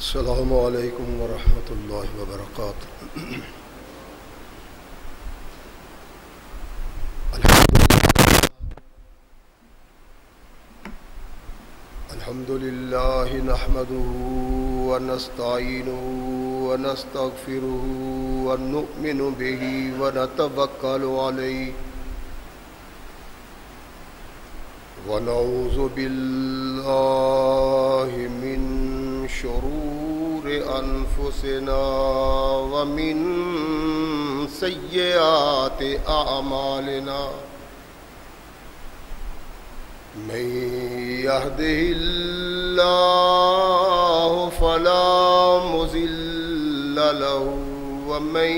السلام علیکم ورحمۃ اللہ وبرکاتہ۔ الحمد للہ نحمده ونستعینه ونستغفره ونؤمن به ونتوکل علیہ ونعوذ باللہ من شرور انفسنا ومن سیئات اعمالنا من يهده الله فلا مضل له ومن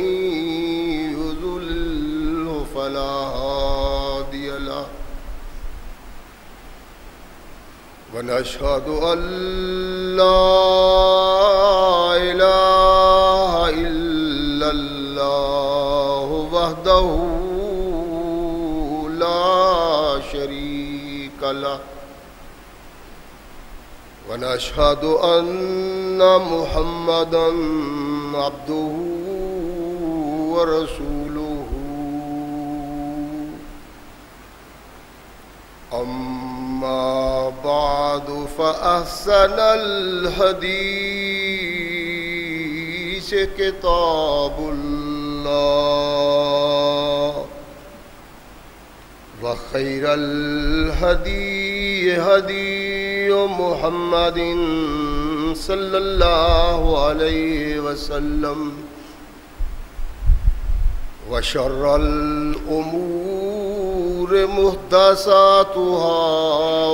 يضلل فلا هادي له ونشهد أن لا إله إلا الله وحده لا شريك له ونشهد أن محمدا عبده ورسوله أما بعد فأحسن الحديث كتاب الله وخير الهدي هدي محمد صلى الله عليه وسلم وشر الأمور محدثاتها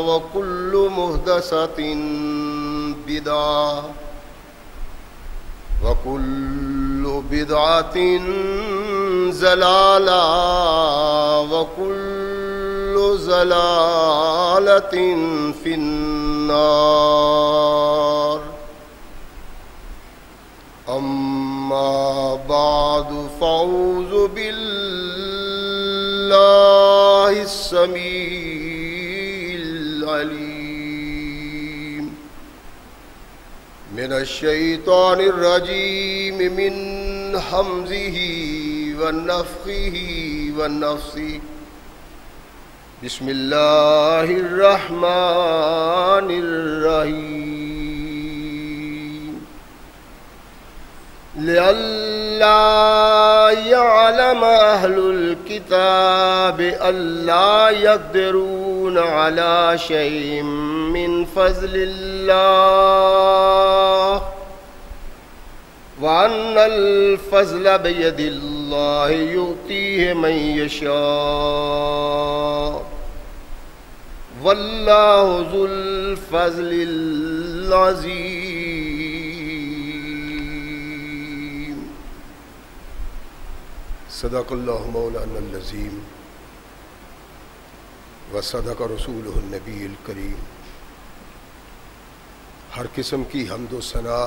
وكل محدثة بدعة وكل بدعة ضلالة وكل ضلالة في النار. أما بعد فأعوذ بالله السميع العليم من الشيطان الرجيم من همزه ونفخه ونفثه. بسم الله الرحمن الرحيم. لئلا يعلم أهل الكتاب ألا يقدرون على شيء من فضل الله وأن الفضل بيد الله يؤتيه من يشاء والله ذو الفضل العظيم. صدق اللہ مولانا العظیم وصدق رسولہ النبی الکریم. ہر قسم کی حمد و ثنا،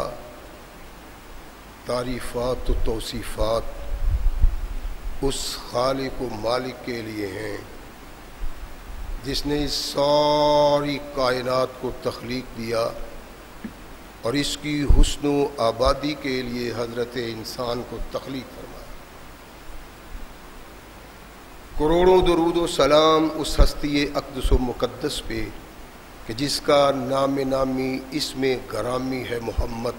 تعریفات و توصیفات اس خالق و مالک کے لیے ہیں جس نے اس ساری کائنات کو تخلیق دیا اور اس کی حسن و آبادی کے لیے حضرت انسان کو تخلیق فرمایا. کروڑوں درود و سلام اس ہستی اقدس و مقدس پہ کہ جس کا نام نامی اسم گرامی ہے محمد.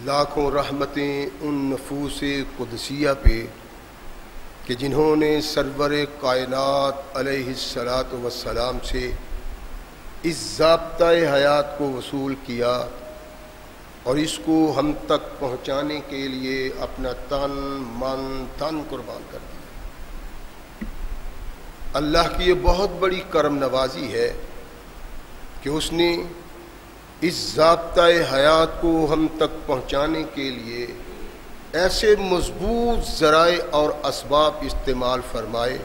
لاکھوں رحمتیں ان نفوس قدسیہ پہ کہ جنہوں نے سرور کائنات علیہ الصلاۃ والسلام سے اس ضابطۂ حیات کو وصول کیا اور اس کو ہم تک پہنچانے کے لیے اپنا تن من تن قربان کر دیا. اللہ کی یہ بہت بڑی کرم نوازی ہے کہ اس نے اس ضابطۂ حیات کو ہم تک پہنچانے کے لیے ایسے مضبوط ذرائع اور اسباب استعمال فرمائے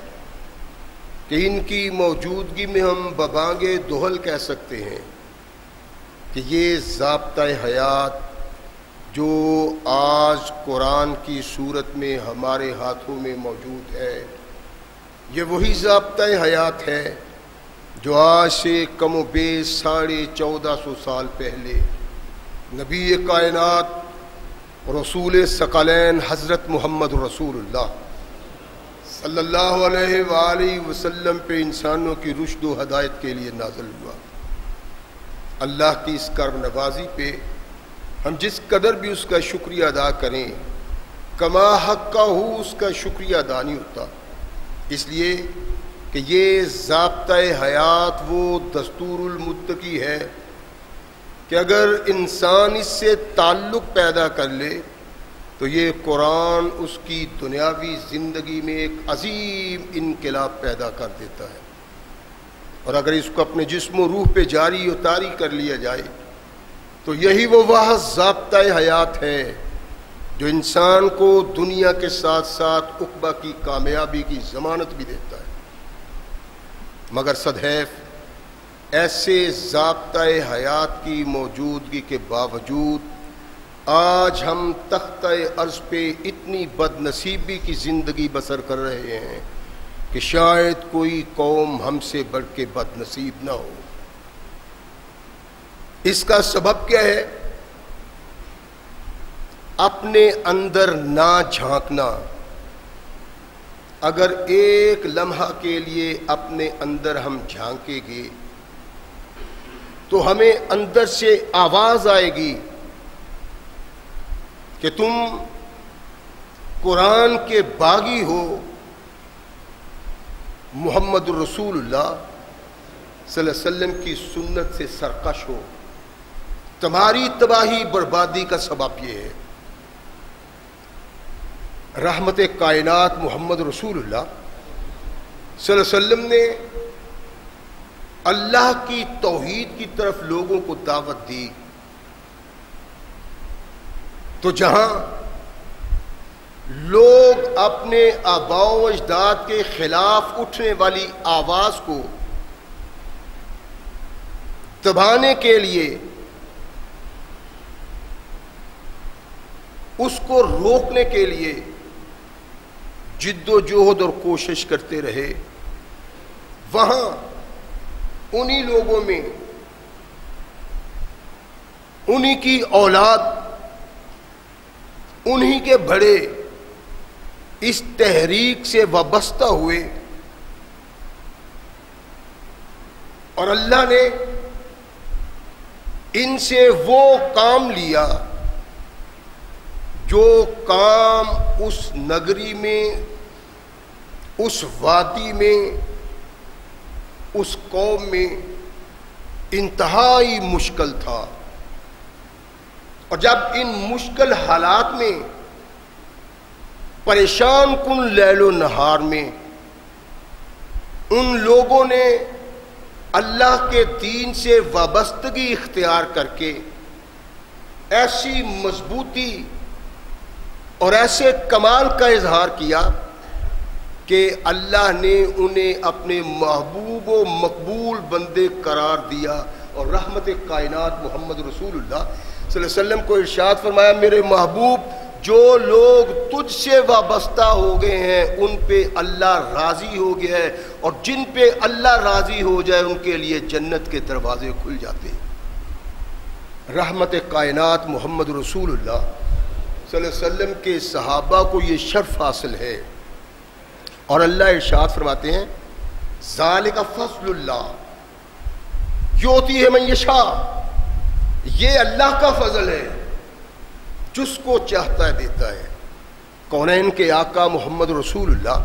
کہ ان کی موجودگی میں ہم ببانگ دہل کہہ سکتے ہیں کہ یہ ضابطۂ حیات جو آج قرآن کی صورت میں ہمارے ہاتھوں میں موجود ہے، یہ وہی ضابطۂ حیات ہے جو آج سے کم و بیش 1450 سال پہلے نبی کائنات رسول ثقلین حضرت محمد رسول اللہ صلی اللہ علیہ وآلہ وسلم پہ انسانوں کی رشد و ہدایت کے لیے نازل ہوا۔ اللہ کی اس کرم نوازی پہ ہم جس قدر بھی اس کا شکریہ ادا کریں کما حق کا ہو اس کا شکریہ ادا نہیں ہوتا، اس لیے کہ یہ ضابطۂ حیات وہ دستور المتقی ہے کہ اگر انسان اس سے تعلق پیدا کر لے تو یہ قرآن اس کی دنیاوی زندگی میں ایک عظیم انقلاب پیدا کر دیتا ہے، اور اگر اس کو اپنے جسم و روح پہ جاری و طاری کر لیا جائے تو یہی وہ واحد ضابطۂ حیات ہے جو انسان کو دنیا کے ساتھ ساتھ عقبہ کی کامیابی کی ضمانت بھی دیتا ہے۔ مگر صدحیف ایسے ضابطۂ حیات کی موجودگی کے باوجود آج ہم تختہ ارض پہ اتنی بد نصیبی کی زندگی بسر کر رہے ہیں کہ شاید کوئی قوم ہم سے بڑھ کے بد نصیب نہ ہو۔ اس کا سبب کیا ہے؟ اپنے اندر نہ جھانکنا۔ اگر ایک لمحہ کے لیے اپنے اندر ہم جھانکیں گے تو ہمیں اندر سے آواز آئے گی کہ تم قرآن کے باغی ہو، محمد الرسول اللہ صلی اللہ علیہ وسلم کی سنت سے سرکش ہو، تمہاری تباہی بربادی کا سبب یہ ہے۔ رحمت کائنات محمد رسول اللہ صلی اللہ علیہ وسلم نے اللہ کی توحید کی طرف لوگوں کو دعوت دی، تو جہاں لوگ اپنے آباء و اجداد کے خلاف اٹھنے والی آواز کو دبانے کے لیے، اس کو روکنے کے لیے جد و جہد اور کوشش کرتے رہے، وہاں انہی لوگوں میں انہی کی اولاد، انہی کے بڑے اس تحریک سے وابستہ ہوئے، اور اللہ نے ان سے وہ کام لیا جو کام اس نگری میں، اس وادی میں، اس قوم میں انتہائی مشکل تھا۔ اور جب ان مشکل حالات میں، پریشان کن لیل و نہار میں، ان لوگوں نے اللہ کے دین سے وابستگی اختیار کر کے ایسی مضبوطی اور ایسے کمال کا اظہار کیا کہ اللہ نے انہیں اپنے محبوب و مقبول بندے قرار دیا، اور رحمت کائنات محمد رسول اللہ صلی اللہ علیہ وسلم کو ارشاد فرمایا، میرے محبوب جو لوگ تجھ سے وابستہ ہو گئے ہیں ان پہ اللہ راضی ہو گیا ہے، اور جن پہ اللہ راضی ہو جائے ان کے لیے جنت کے دروازے کھل جاتے ہیں۔ رحمت کائنات محمد رسول اللہ صلی اللہ علیہ وسلم کے صحابہ کو یہ شرف حاصل ہے، اور اللہ ارشاد فرماتے ہیں ذالک فضل اللہ یؤتیہ من یشاء، یہ اللہ کا فضل ہے، جس کو چاہتا ہے دیتا ہے۔ کونین کے آقا محمد رسول اللہ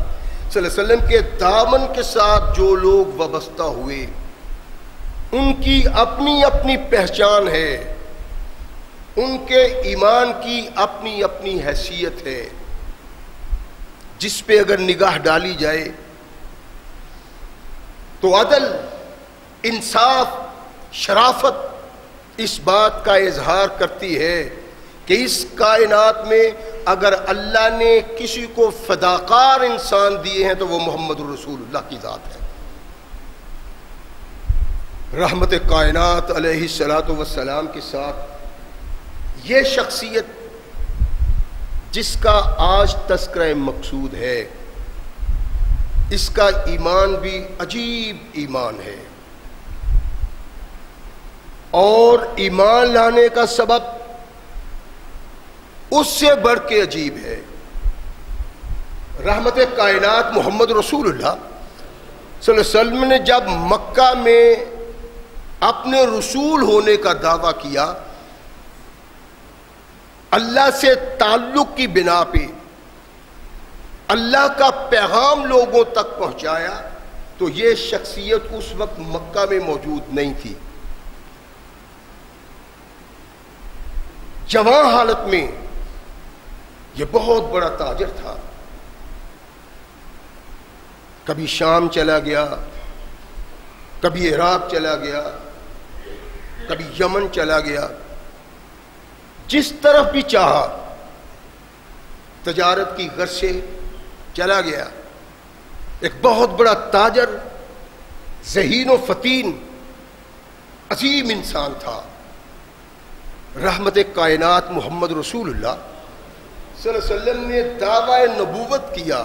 صلی اللہ علیہ وسلم کے دامن کے ساتھ جو لوگ وابستہ ہوئے ان کی اپنی اپنی پہچان ہے، ان کے ایمان کی اپنی اپنی حیثیت ہے، جس پہ اگر نگاہ ڈالی جائے تو عدل، انصاف، شرافت اس بات کا اظہار کرتی ہے کہ اس کائنات میں اگر اللہ نے کسی کو فداکار انسان دیے ہیں تو وہ محمد رسول اللہ کی ذات ہے۔ رحمت کائنات علیہ الصلوۃ والسلام کے ساتھ یہ شخصیت جس کا آج تذکرہ مقصود ہے، اس کا ایمان بھی عجیب ایمان ہے۔ اور ایمان لانے کا سبب اس سے بڑھ کے عجیب ہے۔ رحمت کائنات محمد رسول اللہ صلی اللہ علیہ وسلم نے جب مکہ میں اپنے رسول ہونے کا دعویٰ کیا، اللہ سے تعلق کی بنا پہ اللہ کا پیغام لوگوں تک پہنچایا، تو یہ شخصیت اس وقت مکہ میں موجود نہیں تھی۔ جوان حالت میں یہ بہت بڑا تاجر تھا، کبھی شام چلا گیا، کبھی عراق چلا گیا، کبھی یمن چلا گیا، جس طرف بھی چاہا تجارت کی غرض سے چلا گیا۔ ایک بہت بڑا تاجر، ذہین و فتین، عظیم انسان تھا۔ رحمت کائنات محمد رسول اللہ صلی اللہ علیہ وسلم نے دعویٰ نبوت کیا،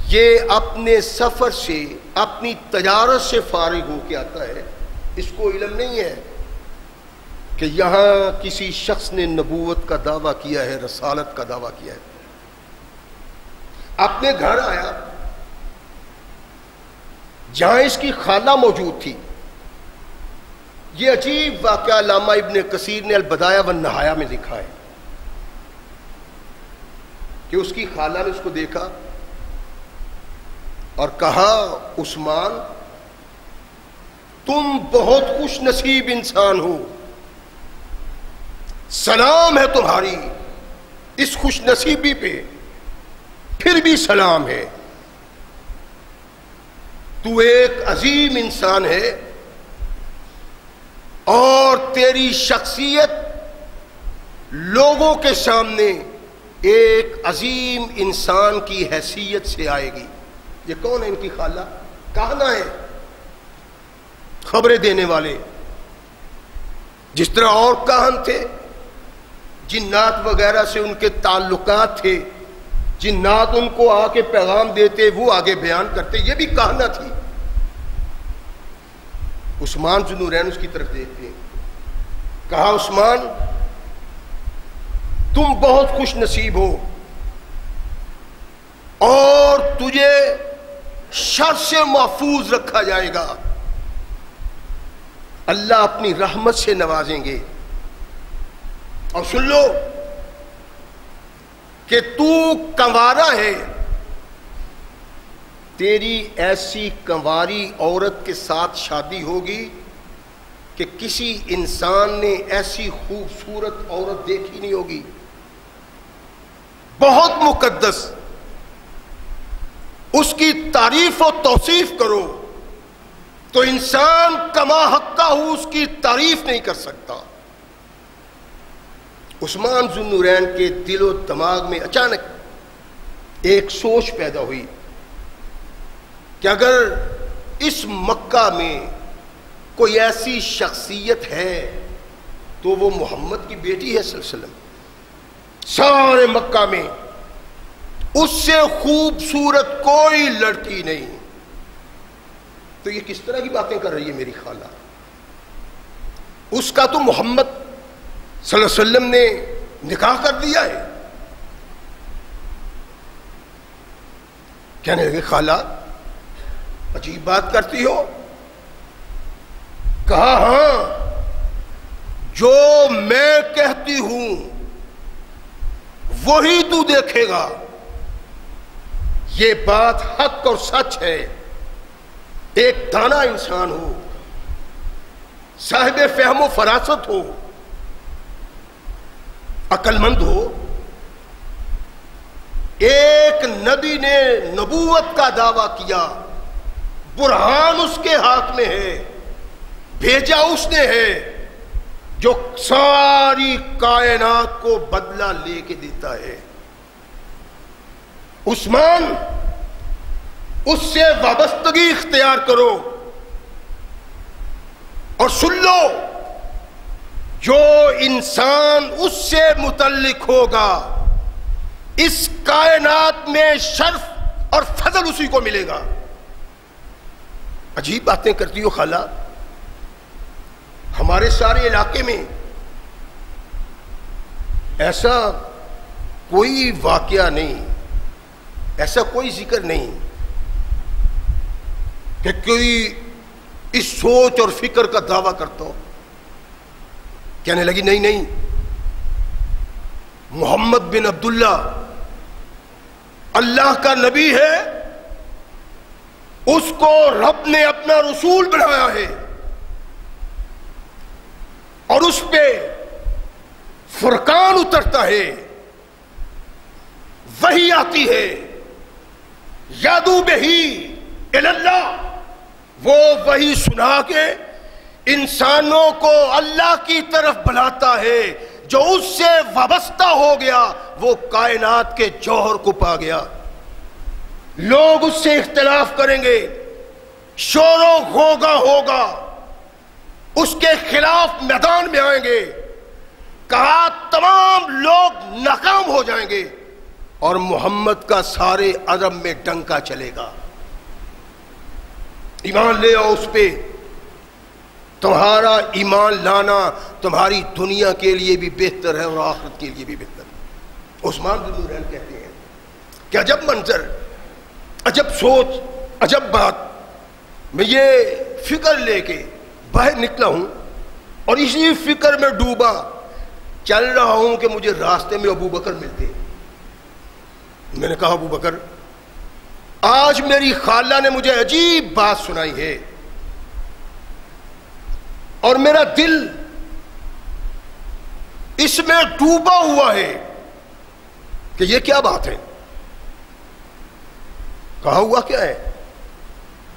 یہ اپنے سفر سے، اپنی تجارت سے فارغ ہو کے آتا ہے، اس کو علم نہیں ہے کہ یہاں کسی شخص نے نبوت کا دعویٰ کیا ہے، رسالت کا دعویٰ کیا ہے۔ اپنے گھر آیا جہاں اس کی خالہ موجود تھی۔ یہ عجیب واقعہ علامہ ابن کثیر نے البدایہ والنہایہ میں لکھا ہے کہ اس کی خالہ نے اس کو دیکھا اور کہا، عثمان تم بہت خوش نصیب انسان ہو، سلام ہے تمہاری اس خوش نصیبی پہ، پھر بھی سلام ہے، تو ایک عظیم انسان ہے اور تیری شخصیت لوگوں کے سامنے ایک عظیم انسان کی حیثیت سے آئے گی۔ یہ کون ہے؟ ان کی خالہ، کہنا ہے، خبریں دینے والے، جس طرح اور کاہن تھے، جنات وغیرہ سے ان کے تعلقات تھے، جنات ان کو آ کے پیغام دیتے، وہ آگے بیان کرتے، یہ بھی کہنا تھی۔ عثمان ذو النورین اس کی طرف دیکھتے، کہا، عثمان تم بہت خوش نصیب ہو اور تجھے شر سے محفوظ رکھا جائے گا، اللہ اپنی رحمت سے نوازیں گے۔ اور سن لو کہ تو کنوارا ہے، تیری ایسی کنواری عورت کے ساتھ شادی ہوگی کہ کسی انسان نے ایسی خوبصورت عورت دیکھی نہیں ہوگی، بہت مقدس، اس کی تعریف و توصیف کرو تو انسان کما حقہ ہو اس کی تعریف نہیں کر سکتا۔ عثمان ذو النورین کے دل و دماغ میں اچانک ایک سوچ پیدا ہوئی کہ اگر اس مکہ میں کوئی ایسی شخصیت ہے تو وہ محمد کی بیٹی ہے صلی اللہ علیہ وسلم۔ سارے مکہ میں اس سے خوبصورت کوئی لڑکی نہیں، تو یہ کس طرح کی باتیں کر رہی ہے میری خالہ؟ اس کا تو محمد صلی اللہ علیہ وسلم نے نکاح کر دیا ہے۔ کہنے لگے، خالہ عجیب بات کرتی ہو۔ کہا، ہاں، جو میں کہتی ہوں وہی تو دیکھے گا، یہ بات حق اور سچ ہے۔ ایک دانا انسان ہو، صاحب فہم و فراست ہو، عقل مند ہو، ایک نبی نے نبوت کا دعویٰ کیا، برہان اس کے ہاتھ میں ہے، بھیجا اس نے ہے، جو ساری کائنات کو بدلہ لے کے دیتا ہے۔ عثمان، اس سے وابستگی اختیار کرو اور سن لو، جو انسان اس سے متعلق ہوگا اس کائنات میں شرف اور فضل اسی کو ملے گا۔ عجیب باتیں کرتی ہو خالہ، ہمارے سارے علاقے میں ایسا کوئی واقعہ نہیں، ایسا کوئی ذکر نہیں کہ کوئی اس سوچ اور فکر کا دعویٰ کرتا ہو، کہنے لگی نہیں نہیں، محمد بن عبداللہ اللہ کا نبی ہے، اس کو رب نے اپنا رسول بنایا ہے اور اس پہ فرقان اترتا ہے، وحی آتی ہے، یادو بہی اللہ، وہ وحی سنا کے انسانوں کو اللہ کی طرف بلاتا ہے، جو اس سے وابستہ ہو گیا وہ کائنات کے جوہر کو پا گیا۔ لوگ اس سے اختلاف کریں گے، شور و غوغا ہوگا، اس کے خلاف میدان میں آئیں گے، کہا تمام لوگ ناکام ہو جائیں گے اور محمد کا سارے عرب میں ڈنکا چلے گا۔ ایمان لے آؤ اس پہ، تمہارا ایمان لانا تمہاری دنیا کے لیے بھی بہتر ہے اور آخرت کے لیے بھی بہتر ہے۔ عثمان بن نورین کہتے ہیں کہ عجب منظر، عجب سوچ، عجب بات، میں یہ فکر لے کے باہر نکلا ہوں اور اسی فکر میں ڈوبا چل رہا ہوں کہ مجھے راستے میں ابو بکر ملتے۔ میں نے کہا ابو بکر، آج میری خالہ نے مجھے عجیب بات سنائی ہے اور میرا دل اس میں ڈوبا ہوا ہے کہ یہ کیا بات ہے؟ کہا ہوا کیا ہے؟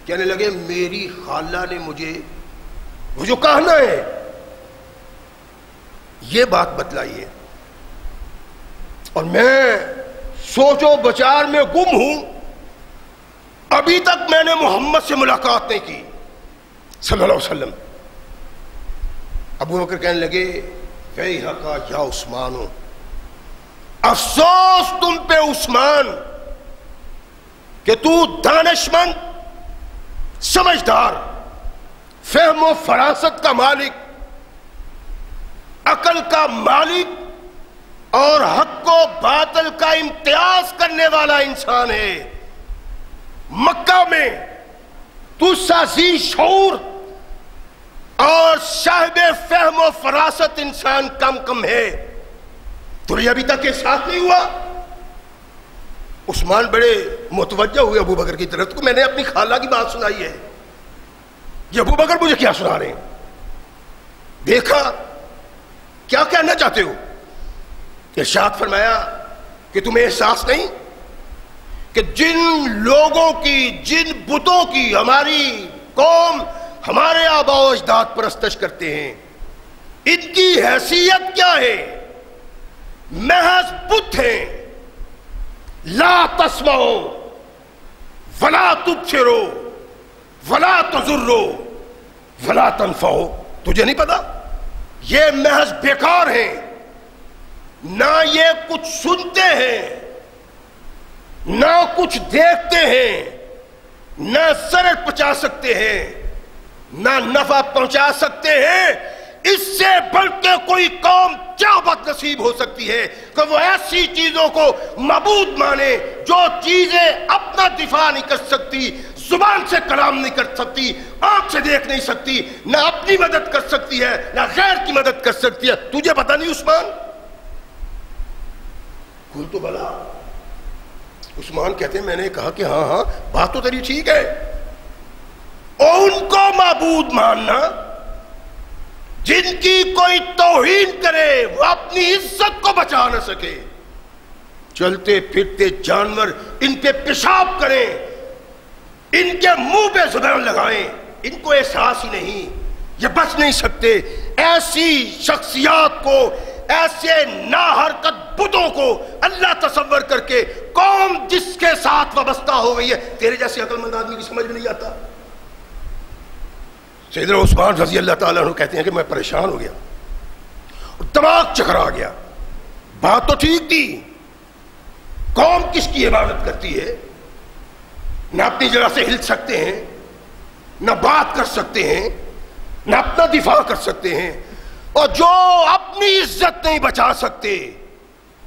کہنے لگے میری خالہ نے مجھے وہ جو کہنا ہے یہ بات بتلائی ہے اور میں سوچ و بچار میں گم ہوں، ابھی تک میں نے محمد سے ملاقات نہیں کی صلی اللہ علیہ وسلم۔ ابو بکر کہنے لگے ویحک یا عثمان، افسوس تم پہ عثمان کہ تو دانشمند، سمجھدار، فہم و فراست کا مالک، عقل کا مالک اور حق و باطل کا امتیاز کرنے والا انسان ہے۔ مکہ میں تو سازی شعور اور صاحب فہم و فراست انسان کم ہے، تجھے ابھی تک احساس نہیں ہوا؟ عثمان بڑے متوجہ ہوئے ابو بکر کی طرف کو، میں نے اپنی خالہ کی بات سنائی ہے، یہ ابو بکر مجھے کیا سنا رہے ہیں؟ دیکھا کیا کہنا چاہتے ہو؟ ارشاد فرمایا کہ تمہیں احساس نہیں کہ جن لوگوں کی، جن بتوں کی ہماری قوم، ہمارے آباء و اجداد پرستش کرتے ہیں، ان کی حیثیت کیا ہے؟ محض بت ہیں، لا تسمعوا ولا تبصروا ولا تضروا ولا تنفعوا۔ تجھے نہیں پتا؟ یہ محض بیکار ہیں، نہ یہ کچھ سنتے ہیں، نہ کچھ دیکھتے ہیں، نہ ضرر پہنچا سکتے ہیں، نہ نفع پہنچا سکتے ہیں۔ اس سے بڑھ کے کوئی قوم کیا بد نصیب ہو سکتی ہے کہ وہ ایسی چیزوں کو معبود مانے جو چیزیں اپنا دفاع نہیں کر سکتی، زبان سے کلام نہیں کر سکتی، آنکھ سے دیکھ نہیں سکتی، نہ اپنی مدد کر سکتی ہے نہ غیر کی مدد کر سکتی ہے۔ تجھے پتہ نہیں عثمان؟ کل تو بلا۔ عثمان کہتے ہیں میں نے کہا کہ ہاں ہاں بات تو تیری ٹھیک ہے، اور ان کو معبود ماننا جن کی کوئی توہین کرے وہ اپنی عزت کو بچا نہ سکے، چلتے پھرتے جانور ان پہ پیشاب کریں، ان کے منہ پہ زبان لگائیں، ان کو احساس ہی نہیں، یہ بچ نہیں سکتے۔ ایسی شخصیات کو، ایسے ناحرکت بتوں کو اللہ تصور کر کے قوم جس کے ساتھ وابستہ ہو گئی ہے، تیرے جیسے عقل مند آدمی کی سمجھ میں نہیں آتا۔ سیدنا عثمان رضی اللہ تعالیٰ عنہ کہتے ہیں کہ میں پریشان ہو گیا، دماغ چکرا گیا۔ بات تو ٹھیک تھی، قوم کس کی عبادت کرتی ہے، نہ اپنی جگہ سے ہل سکتے ہیں، نہ بات کر سکتے ہیں، نہ اپنا دفاع کر سکتے ہیں، اور جو اپنی عزت نہیں بچا سکتے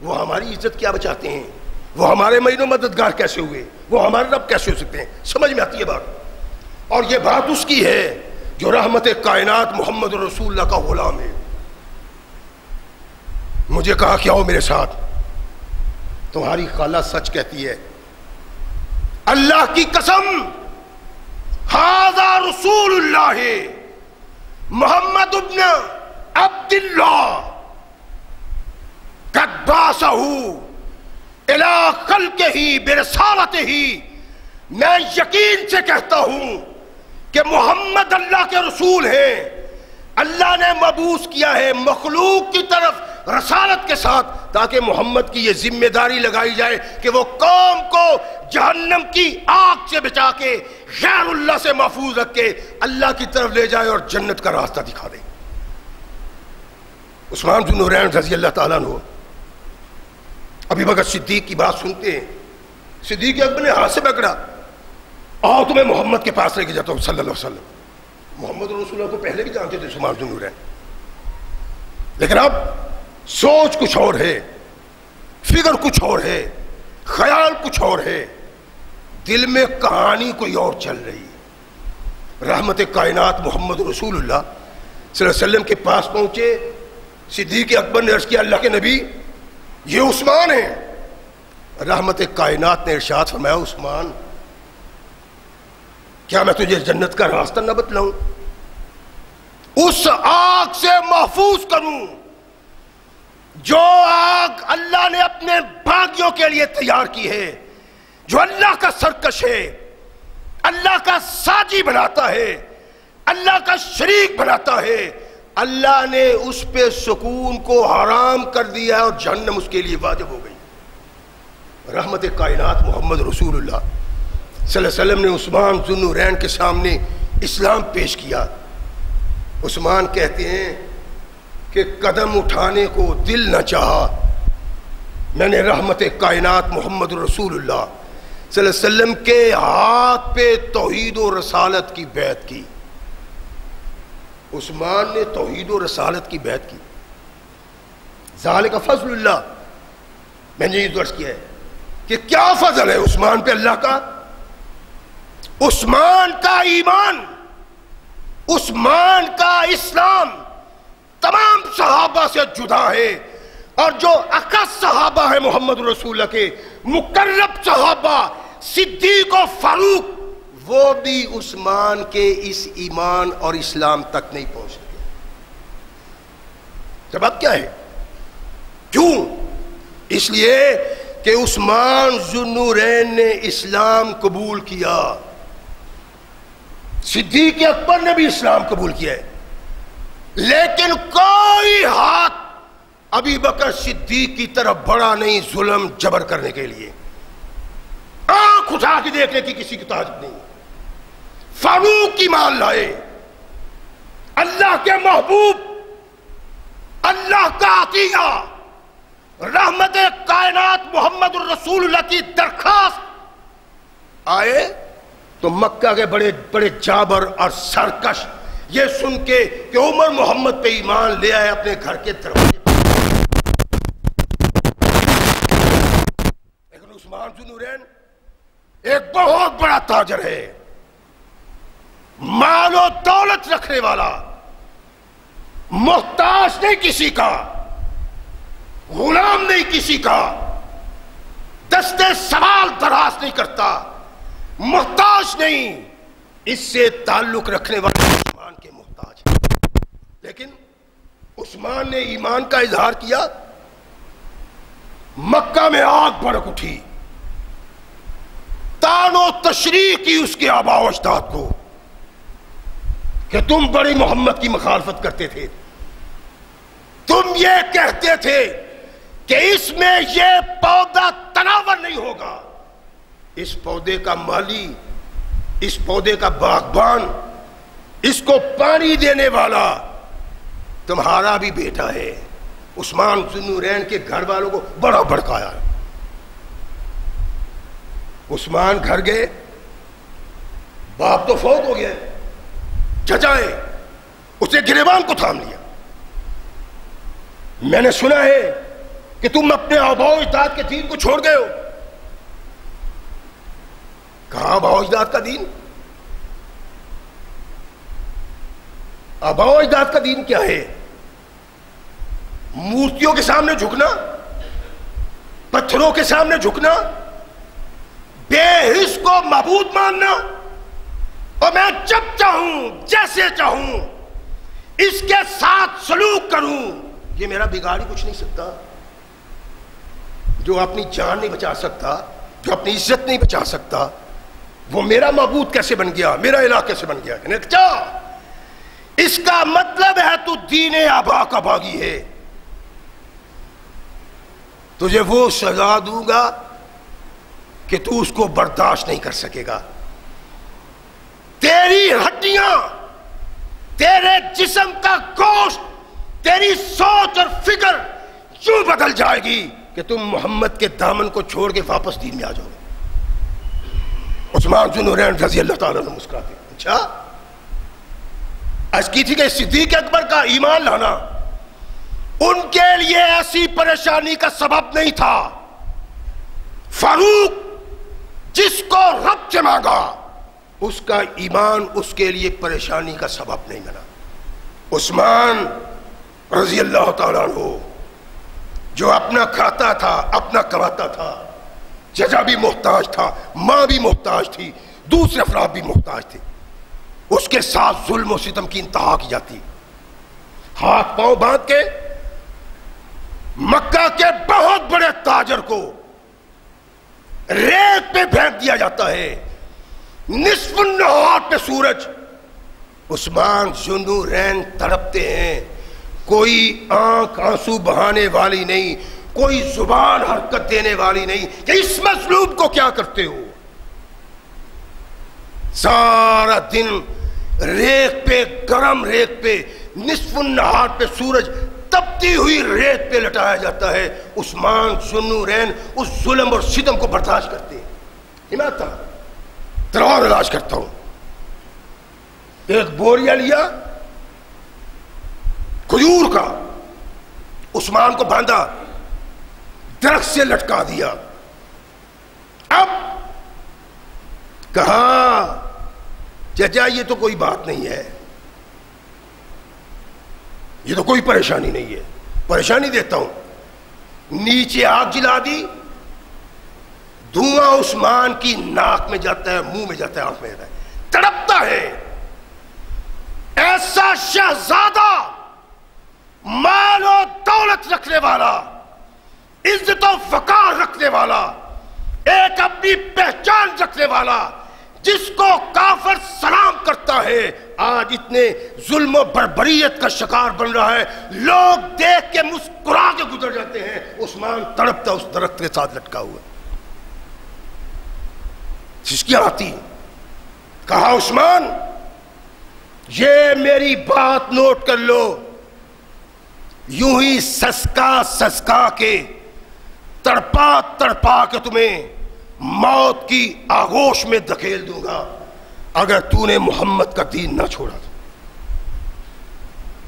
وہ ہماری عزت کیا بچاتے ہیں؟ وہ ہمارے معین و مددگار کیسے ہوئے؟ وہ ہمارے رب کیسے ہو سکتے ہیں؟ سمجھ میں آتی ہے بات؟ اور یہ بات اس کی ہے جو رحمت کائنات محمد رسول اللہ کا غلام ہے۔ مجھے کہا کہ آؤ میرے ساتھ، تمہاری خالہ سچ کہتی ہے، اللہ کی قسم ھذا رسول اللہ محمد ابن عبداللہ قد بعثہ الی خلقہ برسالتہ، میں یقین سے کہتا ہوں کہ محمد اللہ کے رسول ہیں، اللہ نے مبعوث کیا ہے مخلوق کی طرف رسالت کے ساتھ، تاکہ محمد کی یہ ذمہ داری لگائی جائے کہ وہ قوم کو جہنم کی آگ سے بچا کے غیر اللہ سے محفوظ رکھ کے اللہ کی طرف لے جائے اور جنت کا راستہ دکھا دے۔ عثمان ذو النورین رضی اللہ تعالیٰ عنہ ابی بکر صدیق کی بات سنتے ہیں، صدیق اکبر نے ہاتھ سے پکڑا، آؤ تمہیں محمد کے پاس لے کے جاتا ہوں صلی اللہ علیہ وسلم۔ محمد رسول اللہ کو پہلے بھی جانتے تھے عثمان ذو النورین، لیکن اب سوچ کچھ اور ہے، فکر کچھ اور ہے، خیال کچھ اور ہے، دل میں کہانی کوئی اور چل رہی ہے۔ رحمت کائنات محمد رسول اللہ صلی اللہ علیہ وسلم کے پاس پہنچے، صدیق اکبر نے عرض کیا اللہ کے نبی یہ عثمان ہیں۔ رحمت کائنات نے ارشاد فرمایا عثمان کیا میں تجھے جنت کا راستہ نہ بتلاؤں، اس آگ سے محفوظ کروں جو آگ اللہ نے اپنے باغیوں کے لیے تیار کی ہے، جو اللہ کا سرکش ہے، اللہ کا ساجی بناتا ہے، اللہ کا شریک بناتا ہے، اللہ نے اس پہ سکون کو حرام کر دیا ہے اور جہنم اس کے لیے واجب ہو گئی۔ رحمت کائنات محمد رسول اللہ صلی اللہ علیہ وسلم نے عثمان ذو النورین کے سامنے اسلام پیش کیا۔ عثمان کہتے ہیں کہ قدم اٹھانے کو دل نہ چاہا، میں نے رحمت کائنات محمد رسول اللہ صلی اللہ علیہ وسلم کے ہاتھ پہ توحید و رسالت کی بیعت کی۔ عثمان نے توحید و رسالت کی بیعت کی۔ ذالک فضل اللہ، میں نے یہ درس کیا ہے کہ کیا فضل ہے عثمان پہ اللہ کا؟ عثمان کا ایمان، عثمان کا اسلام تمام صحابہ سے جدا ہے، اور جو اخص صحابہ ہیں محمد رسول اللہ کے مقرب صحابہ صدیق و فاروق، وہ بھی عثمان کے اس ایمان اور اسلام تک نہیں پہنچ سکے۔ سبب کیا ہے؟ کیوں؟ اس لیے کہ عثمان ذو النورین نے اسلام قبول کیا، صدیق اکبر نے بھی اسلام قبول کیا ہے، لیکن کوئی ہاتھ ابی بکر صدیق کی طرف بڑا نہیں ظلم جبر کرنے کے لیے، آنکھ اٹھا کے دیکھنے کی کسی کی تعجب نہیں۔ فاروق ایمان لائے، اللہ کے محبوب، اللہ کا عطیہ، رحمت کائنات محمد الرسول اللہ کی درخواست آئے تو مکہ کے بڑے بڑے جابر اور سرکش یہ سن کے کہ عمر محمد پہ ایمان لے آئے اپنے گھر کے دروازے پر، لیکن عثمان ذو النورین ایک بہت بڑا تاجر ہے، مال و دولت رکھنے والا، محتاج نہیں کسی کا، غلام نہیں کسی کا، دستے سوال دراز نہیں کرتا، محتاج نہیں، اس سے تعلق رکھنے والے عثمان کے محتاج ہیں۔ لیکن عثمان نے ایمان کا اظہار کیا، مکہ میں آگ بھڑک اٹھی، تان و تشریح کی اس کے آبا و اجداد کو کہ تم بڑی محمد کی مخالفت کرتے تھے، تم یہ کہتے تھے کہ اس میں یہ پودا تناور نہیں ہوگا، اس پودے کا مالی، اس پودے کا باغبان، اس کو پانی دینے والا تمہارا بھی بیٹا ہے۔ عثمان ذو النورین کے گھر والوں کو بڑا بھڑکایا۔ عثمان گھر گئے، باپ تو فوت ہو گیا، چچا ہے، اس نے گریبان کو تھام لیا. میں نے سنا ہے کہ تم اپنے آباء و اجداد کے دین کو چھوڑ گئے ہو. کہاں آباء و اجداد کا دین؟ آباء و اجداد کا دین کیا ہے؟ مورتیوں کے سامنے جھکنا، پتھروں کے سامنے جھکنا، بے حس کو معبود ماننا، اور میں جب چاہوں جیسے چاہوں اس کے ساتھ سلوک کروں، یہ میرا بگاڑ ہی کچھ نہیں سکتا. جو اپنی جان نہیں بچا سکتا، جو اپنی عزت نہیں بچا سکتا، وہ میرا معبود کیسے بن گیا، میرا الہ کیسے بن گیا؟ کیا اس کا مطلب ہے تو دین آبا کا باغی ہے. تجھے وہ سزا دوں گا کہ تو اس کو برداشت نہیں کر سکے گا. تیری ہڈیاں، تیرے جسم کا گوشت، تیری سوچ اور فکر یوں بدل جائے گی کہ تم محمد کے دامن کو چھوڑ کے واپس دین میں آ جاؤ. عثمان ذو النورین رضی اللہ تعالیٰ عنہ مسکراتے. اچھا، عرض کی تھی کہ صدیق اکبر کا ایمان لانا ان کے لیے ایسی پریشانی کا سبب نہیں تھا. فاروق جس کو رب سے مانگا اس کا ایمان اس کے لیے پریشانی کا سبب نہیں بنا. عثمان رضی اللہ تعالیٰ عنہ جو اپنا کھاتا تھا، اپنا کماتا تھا، ججا بھی محتاج تھا، ماں بھی محتاج تھی، دوسرے افراد بھی محتاج تھے، اس کے ساتھ ظلم و ستم کی انتہا کی جاتی. ہاتھ پاؤں باندھ کے مکہ کے بہت بڑے تاجر کو ریت پہ پھینک دیا جاتا ہے، نصف النہار پہ سورج. عثمان ذو النورین تڑپتے ہیں، کوئی آنکھ آنسو بہانے والی نہیں، کوئی زبان حرکت دینے والی نہیں کہ اس مظلوم کو کیا کرتے ہو. سارا دن ریت پہ، گرم ریت پہ، نصف النہار پہ سورج تپتی ہوئی ریت پہ لٹایا جاتا ہے. عثمان ذو النورین اس ظلم اور ستم کو برداشت کرتے ہیں. ہمت تلوار علاج کرتا ہوں. ایک بوریا لیا کھجور کا، عثمان کو باندھا، درخت سے لٹکا دیا. اب کہا چچا یہ تو کوئی بات نہیں ہے، یہ تو کوئی پریشانی نہیں ہے، پریشانی دیتا ہوں. نیچے آگ جلا دی، دھواں عثمان کی ناک میں جاتا ہے، منہ میں جاتا ہے، آنکھ میں جاتا ہے، تڑپتا ہے. ایسا شہزادہ، مال و دولت رکھنے والا، عزت و وقار رکھنے والا، ایک اپنی پہچان رکھنے والا، جس کو کافر سلام کرتا ہے، آج اتنے ظلم و بربریت کا شکار بن رہا ہے. لوگ دیکھ کے مسکرا کے گزر جاتے ہیں، عثمان تڑپتا اس درخت کے ساتھ لٹکا ہوا. جس کی آتی کہا عثمان یہ میری بات نوٹ کر لو، یوں ہی سسکا سسکا کے، تڑپا تڑپا کے تمہیں موت کی آغوش میں دھکیل دوں گا اگر تو نے محمد کا دین نہ چھوڑا.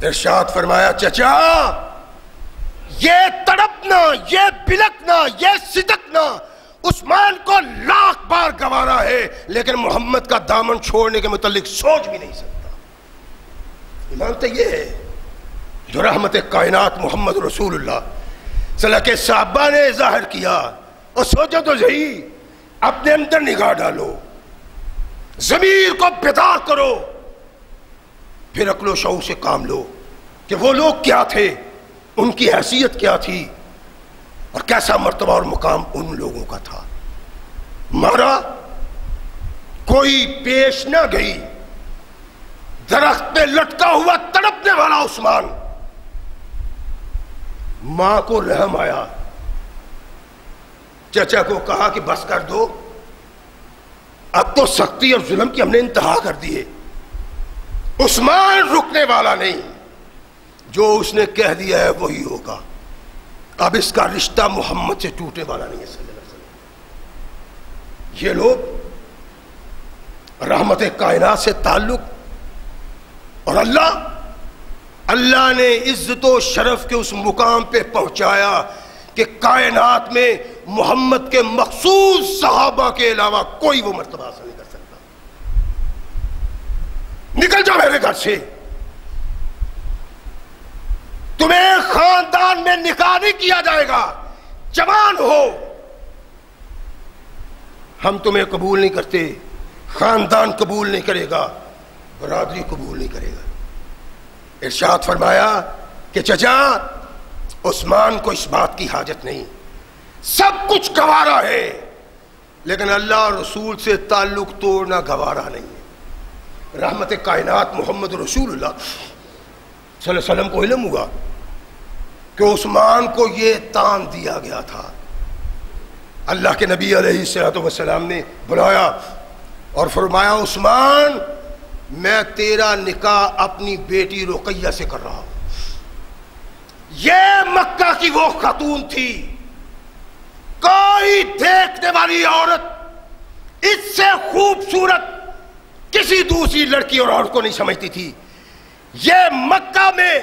ارشاد فرمایا چچا یہ تڑپنا، یہ بلکنا، یہ صدقنا عثمان کو لاکھ بار گوارا ہے، لیکن محمد کا دامن چھوڑنے کے متعلق سوچ بھی نہیں سکتا. ایمان تو یہ ہے جو رحمت کائنات محمد رسول اللہ صلی اللہ کے صحابہ نے ظاہر کیا. اور سوچو تو صحیح، اپنے اندر نگاہ ڈالو، ضمیر کو بیدار کرو، پھر عقل و شعور سے کام لو کہ وہ لوگ کیا تھے، ان کی حیثیت کیا تھی، اور کیسا مرتبہ اور مقام ان لوگوں کا تھا. مارا کوئی پیش نہ گئی، درخت پہ لٹکا ہوا تڑپنے والا عثمان. ماں کو رحم آیا، چچا کو کہا کہ بس کر دو، اب تو سختی اور ظلم کی ہم نے انتہا کر دی ہے. عثمان رکنے والا نہیں، جو اس نے کہہ دیا ہے وہی ہوگا. اب اس کا رشتہ محمد سے ٹوٹنے والا نہیں ہے صلی اللہ علیہ وسلم. یہ لوگ رحمت کائنات سے تعلق اور اللہ اللہ نے عزت و شرف کے اس مقام پہ پہنچایا کہ کائنات میں محمد کے مخصوص صحابہ کے علاوہ کوئی وہ مرتبہ حاصل نہیں کر سکتا. نکل جاؤ میرے گھر سے. تمہیں خاندان میں نکاح نہیں کیا جائے گا. جوان ہو, ہم تمہیں قبول نہیں کرتے. خاندان قبول نہیں کرے گا, برادری قبول نہیں کرے گا. ارشاد فرمایا کہ چچا عثمان کو اس بات کی حاجت نہیں, سب کچھ گوارا ہے, لیکن اللہ اور رسول سے تعلق توڑنا گوارا نہیں ہے. رحمت کائنات محمد رسول اللہ صلی اللہ علیہ وسلم کو علم ہوا کہ عثمان کو یہ تان دیا گیا تھا. اللہ کے نبی علیہ الصلوۃ والسلام نے بلایا اور فرمایا عثمان میں تیرا نکاح اپنی بیٹی رقیہ سے کر رہا ہوں. یہ مکہ کی وہ خاتون تھی, کوئی دیکھنے والی عورت اس سے خوبصورت کسی دوسری لڑکی اور عورت کو نہیں سمجھتی تھی. یہ مکہ میں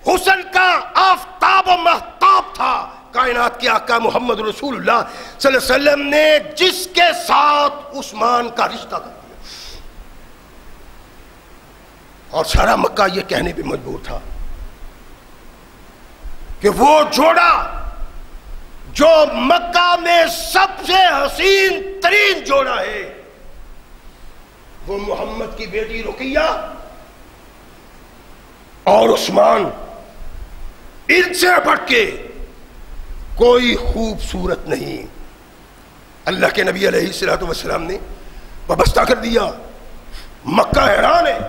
حسن کا آفتاب و مہتاب تھا. کائنات کے آقا محمد رسول اللہ صلی اللہ علیہ وسلم نے جس کے ساتھ عثمان کا رشتہ کر دیا, اور سارا مکہ یہ کہنے پہ مجبور تھا کہ وہ جوڑا جو مکہ میں سب سے حسین ترین جوڑا ہے وہ محمد کی بیٹی رقیہ اور عثمان, ان سے بڑھ کے کوئی خوبصورت نہیں. اللہ کے نبی علیہ الصلوۃ والسلام نے وابستہ کر دیا. مکہ حیران ہے,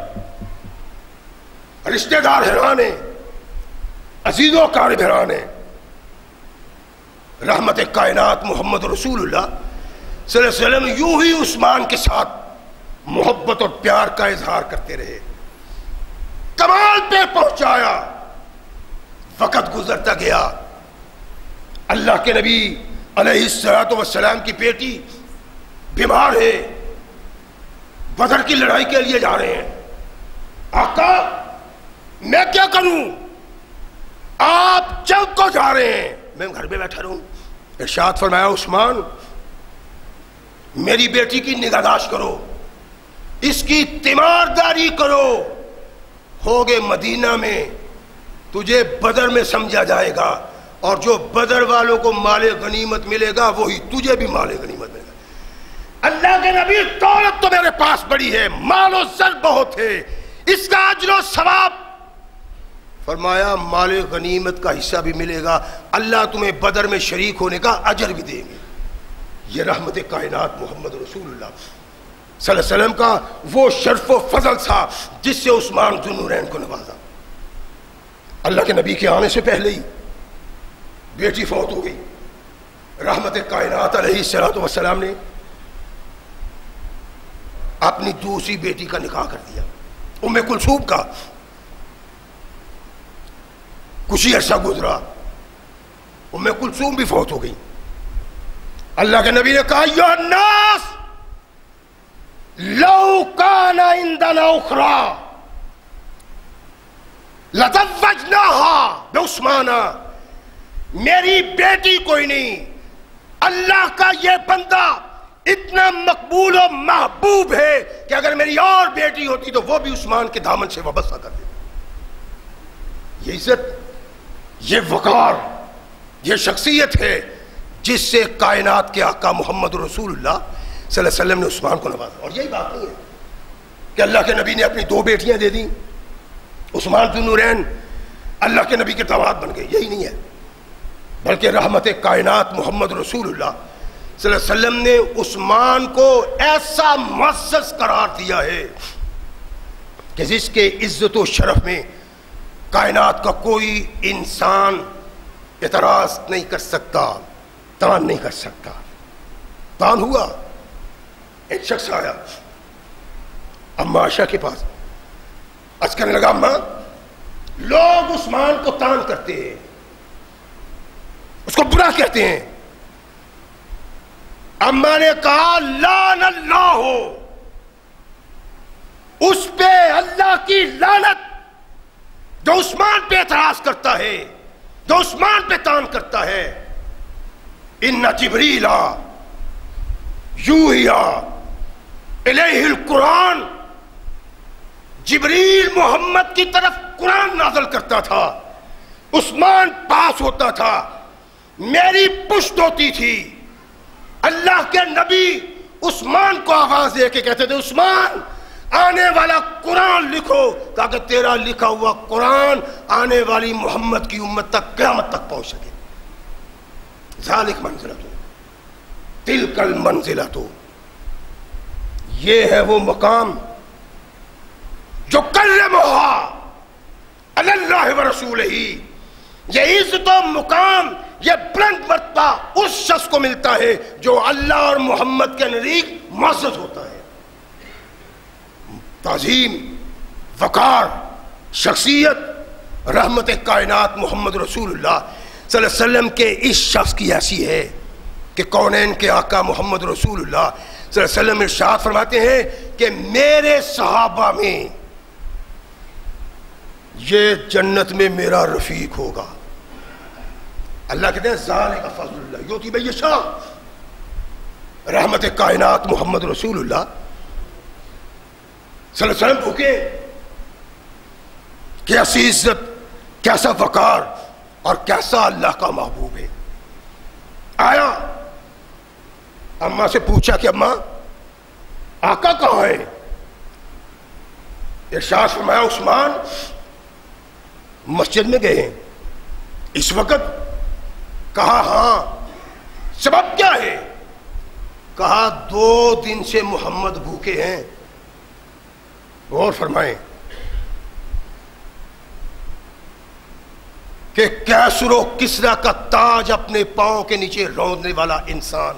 رشتہ دار حیران ہے, عزیز و اقارب حیران ہے. رحمت کائنات محمد رسول اللہ صلی اللہ علیہ وسلم یوں ہی عثمان کے ساتھ محبت اور پیار کا اظہار کرتے رہے. کمال پہ پہنچایا. وقت گزرتا گیا. اللہ کے نبی علیہ الصلوۃ والسلام کی بیٹی بیمار ہے, بدر کی لڑائی کے لیے جا رہے ہیں. آقا میں کیا کروں, آپ جنگ کو جا رہے ہیں, میں گھر میں بیٹھا رہوں. ارشاد فرمایا عثمان میری بیٹی کی نگہداشت کرو, اس کی تیمارداری کرو, ہوگے مدینہ میں تجھے بدر میں سمجھا جائے گا, اور جو بدر والوں کو مال غنیمت ملے گا وہی تجھے بھی مال غنیمت ملے گا. اللہ کے نبی دولت تو میرے پاس بڑی ہے, مال و زر بہت ہے, اس کا اجر و ثواب. فرمایا مال غنیمت کا حصہ بھی ملے گا, اللہ تمہیں بدر میں شریک ہونے کا اجر بھی دیں گے. یہ رحمت کائنات محمد رسول اللہ صلی اللہ علیہ وسلم کا وہ شرف و فضل تھا جس سے عثمان ذو النورین کو نوازا. اللہ کے نبی کے آنے سے پہلے ہی بیٹی فوت ہو گئی. رحمت کائنات علیہ الصلوۃ والسلام نے اپنی دوسری بیٹی کا نکاح کر دیا, ام کلثوم کا. کچھ ہی عرصہ گزرا, ام کلثوم بھی فوت ہو گئی. اللہ کے نبی نے کہا یا الناس لو کان عندنا اخرى لزوجناها بعثمان. میری بیٹی کوئی نہیں, اللہ کا یہ بندہ اتنا مقبول و محبوب ہے کہ اگر میری اور بیٹی ہوتی تو وہ بھی عثمان کے دامن سے وابستہ کر دیتی. یہ عزت, یہ وقار, یہ شخصیت ہے جس سے کائنات کے آقا محمد رسول اللہ صلی اللہ علیہ وسلم نے عثمان کو نوازا. اور یہی بات نہیں ہے کہ اللہ کے نبی نے اپنی 2 بیٹیاں دے دیں, عثمان ذو النورین اللہ کے نبی کے داماد بن گئے. یہی نہیں ہے, بلکہ رحمت کائنات محمد رسول اللہ صلی اللہ علیہ وسلم نے عثمان کو ایسا معزز قرار دیا ہے کہ جس کے عزت و شرف میں کائنات کا کوئی انسان اعتراض نہیں کر سکتا, تان نہیں کر سکتا. تان ہوا, ایک شخص آیا اما عائشہ کے پاس, عرض کرنے لگا اماں لوگ عثمان کو تان کرتے ہیں, اس کو برا کہتے ہیں. اماں نے کہا لعن اللہ ہو, اس پہ اللہ کی لعنت جو عثمان پہ اعتراض کرتا ہے، جو عثمان پہ تان کرتا ہے، ان جبریل یوحیا الیہ القرآن، جبریل محمد کی طرف قرآن نازل کرتا تھا، عثمان پاس ہوتا تھا، میری پشت ہوتی تھی، اللہ کے نبی عثمان کو آواز دے کے کہتے تھے عثمان آنے والا قرآن لکھو تاکہ تیرا لکھا ہوا قرآن آنے والی محمد کی امت تک قیامت تک پہنچ سکے۔ ذالک منزلۃ تلک المنزلۃ، یہ ہے وہ مقام جو کلمھا علی اللہ ورسولہ، یہ عزت و مقام، یہ بلند مرتبہ اس شخص کو ملتا ہے جو اللہ اور محمد کے نزدیک معزز ہوتا ہے۔ تعظیم، وقار، شخصیت رحمت کائنات محمد رسول اللہ صلی اللہ علیہ وسلم کے اس شخص کی ایسی ہے کہ کونین کے آقا محمد رسول اللہ صلی اللہ علیہ وسلم ارشاد فرماتے ہیں کہ میرے صحابہ میں یہ جنت میں میرا رفیق ہوگا۔ اللہ کہتے ہیں ذالک فضل اللہ یؤتی من یشاء، رحمت کائنات محمد رسول اللہ صلی اللہ علیہ وسلم بھوکے، کیسی عزت، کیسا وقار اور کیسا اللہ کا محبوب ہے۔ آیا اماں سے پوچھا کہ اماں آقا کہاں ہے؟ ارشاد فرمایا عثمان مسجد میں گئے ہیں اس وقت۔ کہا ہاں، سبب کیا ہے؟ کہا 2 دن سے محمد بھوکے ہیں۔ غور فرمائیں کہ کیسر و کسرا کا تاج اپنے پاؤں کے نیچے روندنے والا انسان،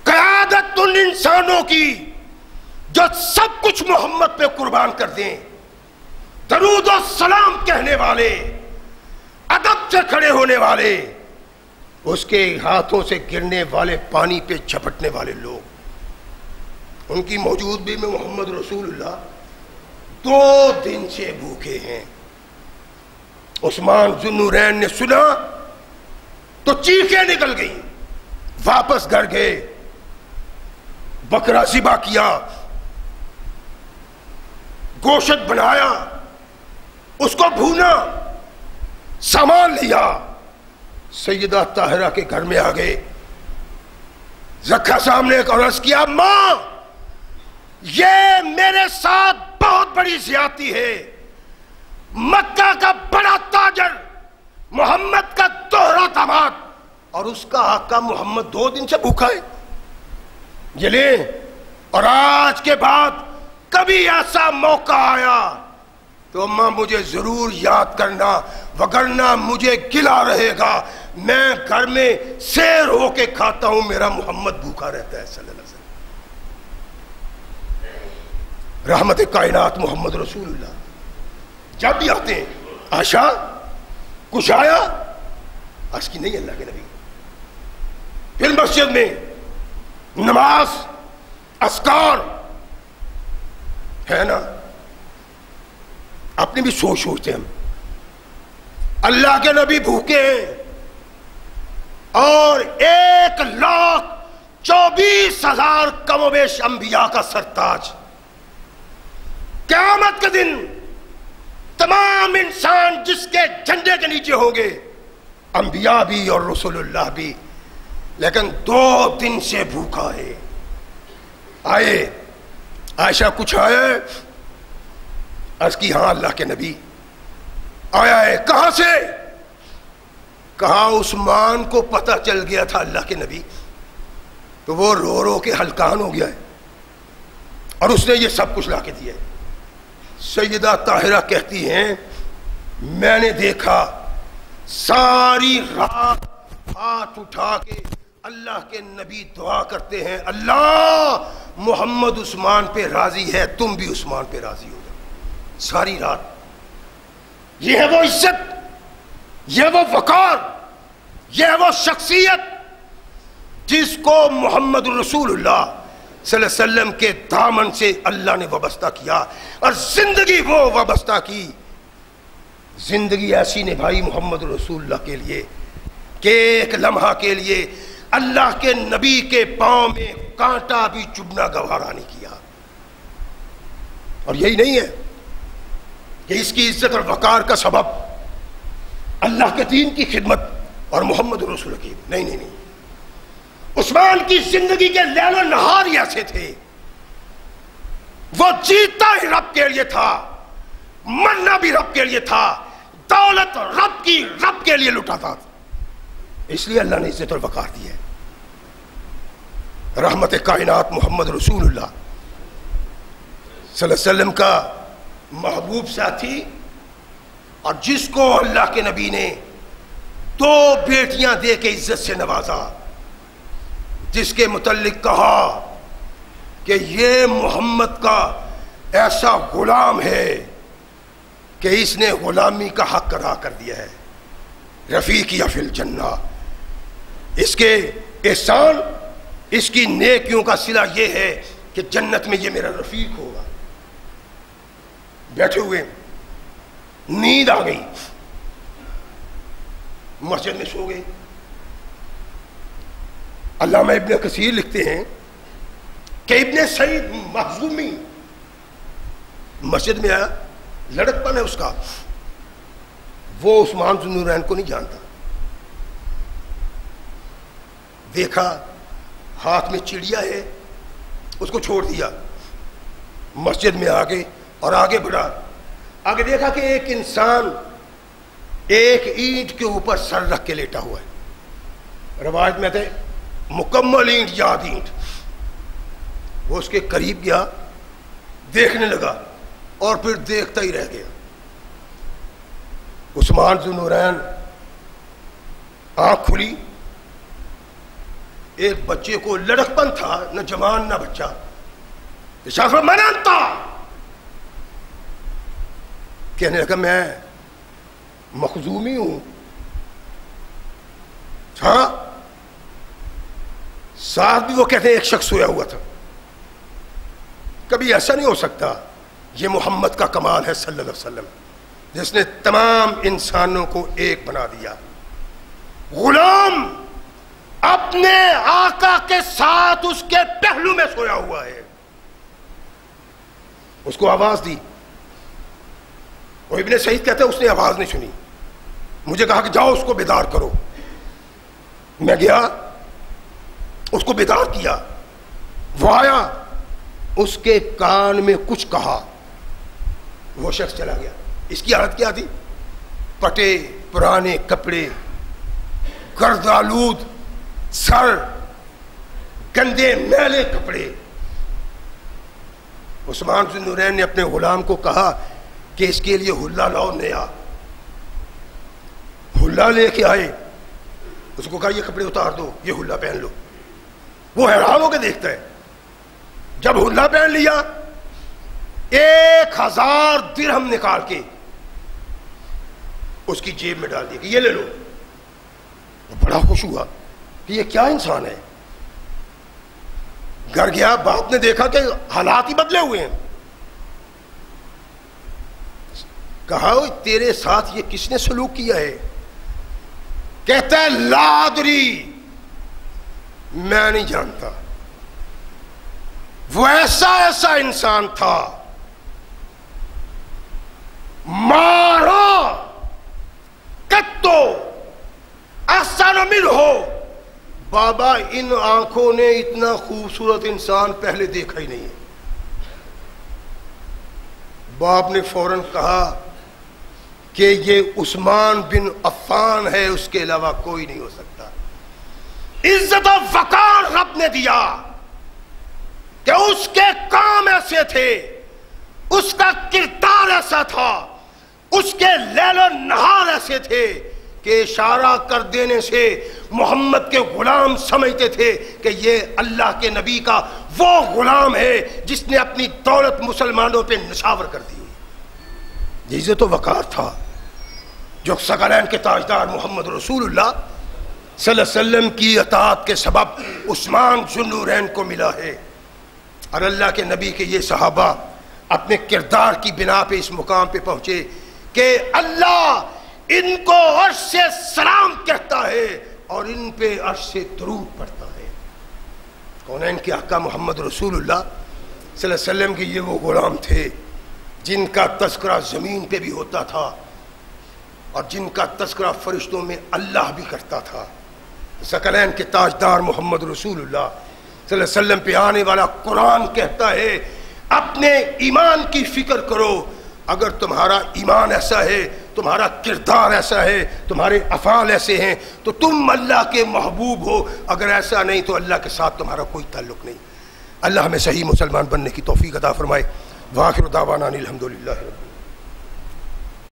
قیادت ان انسانوں کی جو سب کچھ محمد پہ قربان کر دیں، درود و سلام کہنے والے، ادب سے کھڑے ہونے والے، اس کے ہاتھوں سے گرنے والے پانی پہ جھپٹنے والے لوگ، ان کی موجودگی میں محمد رسول اللہ 2 دن سے بھوکے ہیں۔ عثمان ذوالنورین نے سنا تو چیخیں نکل گئیں، واپس گھر گئے، بکرا ذبح کیا، گوشت بنایا، اس کو بھونا، سامان لیا، سیدہ طاہرہ کے گھر میں آ گئے، رکھا سامنے اور عرض کیا ماں یہ میرے ساتھ بہت بڑی زیادتی ہے، مکہ کا بڑا تاجر محمد کا دوہرا داماد اور اس کا آقا محمد 2 دن سے بھوکا ہے، یہ لیں، اور آج کے بعد کبھی ایسا موقع آیا تو اماں مجھے ضرور یاد کرنا، وگرنہ مجھے گلا رہے گا، میں گھر میں سیر ہو کے کھاتا ہوں، میرا محمد بھوکا رہتا ہے صلی اللہ علیہ وسلم۔ رحمت کائنات محمد رسول اللہ جب بھی آتے ہیں، آشا کچھ آیا؟ عرض کی نہیں اللہ کے نبی۔ پھر مسجد میں نماز، اذکار ہے نا، اپنی بھی سوچتے ہیں ہم، اللہ کے نبی بھوکے ہیں اور 1,24,000 کم و بیش انبیاء کا سرتاج، قیامت کے دن تمام انسان جس کے جھنڈے کے نیچے ہوں گے، انبیاء بھی اور رسول اللہ بھی، لیکن 2 دن سے بھوکا ہے۔ آئے عائشہ کچھ آیا ہے؟ عرض کی ہاں اللہ کے نبی آیا ہے۔ کہاں سے؟ کہا عثمان کو پتہ چل گیا تھا اللہ کے نبی، تو وہ رو رو کے ہلکان ہو گیا ہے اور اس نے یہ سب کچھ لا کے دیا ہے۔ سیدہ طاہرہ کہتی ہیں میں نے دیکھا ساری رات ہاتھ اٹھا کے اللہ کے نبی دعا کرتے ہیں، اللہ محمد عثمان پہ راضی ہے، تم بھی عثمان پہ راضی ہو جاؤ۔ ساری رات۔ یہ ہے وہ عزت، یہ وہ وقار، یہ ہے وہ شخصیت جس کو محمد رسول اللہ صلی اللہ علیہ وسلم کے دامن سے اللہ نے وابستہ کیا اور زندگی وہ وابستہ کی، زندگی ایسی نبھائی محمد رسول اللہ کے لیے کہ ایک لمحہ کے لیے اللہ کے نبی کے پاؤں میں کانٹا بھی چبھنا گوارا نہیں کیا۔ اور یہی نہیں ہے کہ اس کی عزت اور وقار کا سبب اللہ کے دین کی خدمت اور محمد رسول کی، نہیں، عثمان کی زندگی کے لیل و نہار ہی ایسے تھے، وہ جیتا ہی رب کے لیے تھا، مرنا بھی رب کے لیے تھا، دولت رب کے لیے لٹاتا تھا، اس لیے اللہ نے عزت اور وقار دی ہے۔ رحمت کائنات محمد رسول اللہ صلی اللہ علیہ وسلم کا محبوب ساتھی، اور جس کو اللہ کے نبی نے 2 بیٹیاں دے کے عزت سے نوازا، جس کے متعلق کہا کہ یہ محمد کا ایسا غلام ہے کہ اس نے غلامی کا حق ادا کر دیا ہے، رفیقی فی الجنہ، اس کے احسان، اس کی نیکیوں کا صلہ یہ ہے کہ جنت میں یہ میرا رفیق ہوگا۔ بیٹھے ہوئے نیند آ گئی، مسجد میں سو گئے۔ علامہ ابن کثیر لکھتے ہیں کہ ابن سعید مخزومی مسجد میں آیا، لڑکپن ہے اس کا، وہ عثمان ذو النورین کو نہیں جانتا، دیکھا ہاتھ میں چڑیا ہے، اس کو چھوڑ دیا، مسجد میں آگے اور آگے بڑھا، آگے دیکھا کہ ایک انسان ایک اینٹ کے اوپر سر رکھ کے لیٹا ہوا ہے، روایت میں تھے مکمل اینٹ یاد اینٹ۔ وہ اس کے قریب گیا، دیکھنے لگا اور پھر دیکھتا ہی رہ گیا۔ عثمان ذو النورین آنکھ کھلی، ایک بچے کو، لڑکپن تھا، نہ جوان نہ بچہ، اشارہ میں انتا، کہنے لگا میں مخزومی ہوں۔ ہاں، ساتھ بھی وہ کہتے ہیں ایک شخص سویا ہوا تھا۔ کبھی ایسا نہیں ہو سکتا، یہ محمد کا کمال ہے صلی اللہ علیہ وسلم، جس نے تمام انسانوں کو ایک بنا دیا۔ غلام اپنے آقا کے ساتھ اس کے پہلو میں سویا ہوا ہے، اس کو آواز دی، وہ ابن سعید کہتے ہیں اس نے آواز نہیں سنی، مجھے کہا کہ جاؤ اس کو بیدار کرو۔ میں گیا، اس کو بیدار کیا، وہ آیا، اس کے کان میں کچھ کہا، وہ شخص چلا گیا۔ اس کی حالت کیا تھی؟ پٹے پرانے کپڑے، گرد آلود سر، گندے میلے کپڑے۔ عثمان ذو النورین نے اپنے غلام کو کہا کہ اس کے لیے حلہ لاؤ نیا۔ حلہ لے کے آئے، اس کو کہا یہ کپڑے اتار دو، یہ حلہ پہن لو۔ وہ حیران ہو کے دیکھتا ہے، جب حلہ پہن لیا، 1000 درہم نکال کے اس کی جیب میں ڈال دیا کہ یہ لے لو۔ وہ بڑا خوش ہوا کہ یہ کیا انسان ہے۔ گھر گیا، باپ نے دیکھا کہ حالات ہی بدلے ہوئے ہیں، کہا تیرے ساتھ یہ کس نے سلوک کیا ہے؟ کہتا ہے لا ادری، میں نہیں جانتا، وہ ایسا انسان تھا، مارا کتو احسن منہ، بابا ان آنکھوں نے اتنا خوبصورت انسان پہلے دیکھا ہی نہیں ہے۔ باپ نے فوراً کہا کہ یہ عثمان بن عفان ہے، اس کے علاوہ کوئی نہیں ہو سکتا۔ عزت و وقار رب نے دیا کہ اس کے کام ایسے تھے، اس کا کردار ایسا تھا، اس کے لیل و نہار ایسے تھے کہ اشارہ کر دینے سے محمد کے غلام سمجھتے تھے کہ یہ اللہ کے نبی کا وہ غلام ہے جس نے اپنی دولت مسلمانوں پہ نشاور کر دی۔ یہ عزت و وقار تھا جو ثقلین کے تاجدار محمد رسول اللہ صلی اللہ علیہ وسلم کی اطاعت کے سبب عثمان ذو النورین کو ملا ہے۔ اور اللہ کے نبی کے یہ صحابہ اپنے کردار کی بنا پہ اس مقام پہ پہنچے کہ اللہ ان کو عرش سے سلام کہتا ہے اور ان پہ عرش سے درود پڑھتا ہے۔ کونین کے آقا محمد رسول اللہ صلی اللہ علیہ وسلم کے یہ وہ غلام تھے جن کا تذکرہ زمین پہ بھی ہوتا تھا اور جن کا تذکرہ فرشتوں میں اللہ بھی کرتا تھا۔ ثقلین کے تاجدار محمد رسول اللہ صلی اللہ علیہ وسلم پہ آنے والا قرآن کہتا ہے اپنے ایمان کی فکر کرو، اگر تمہارا ایمان ایسا ہے، تمہارا کردار ایسا ہے، تمہارے افعال ایسے ہیں تو تم اللہ کے محبوب ہو، اگر ایسا نہیں تو اللہ کے ساتھ تمہارا کوئی تعلق نہیں۔ اللہ ہمیں صحیح مسلمان بننے کی توفیق عطا فرمائے۔ وآخر دعوانا الحمدللہ رب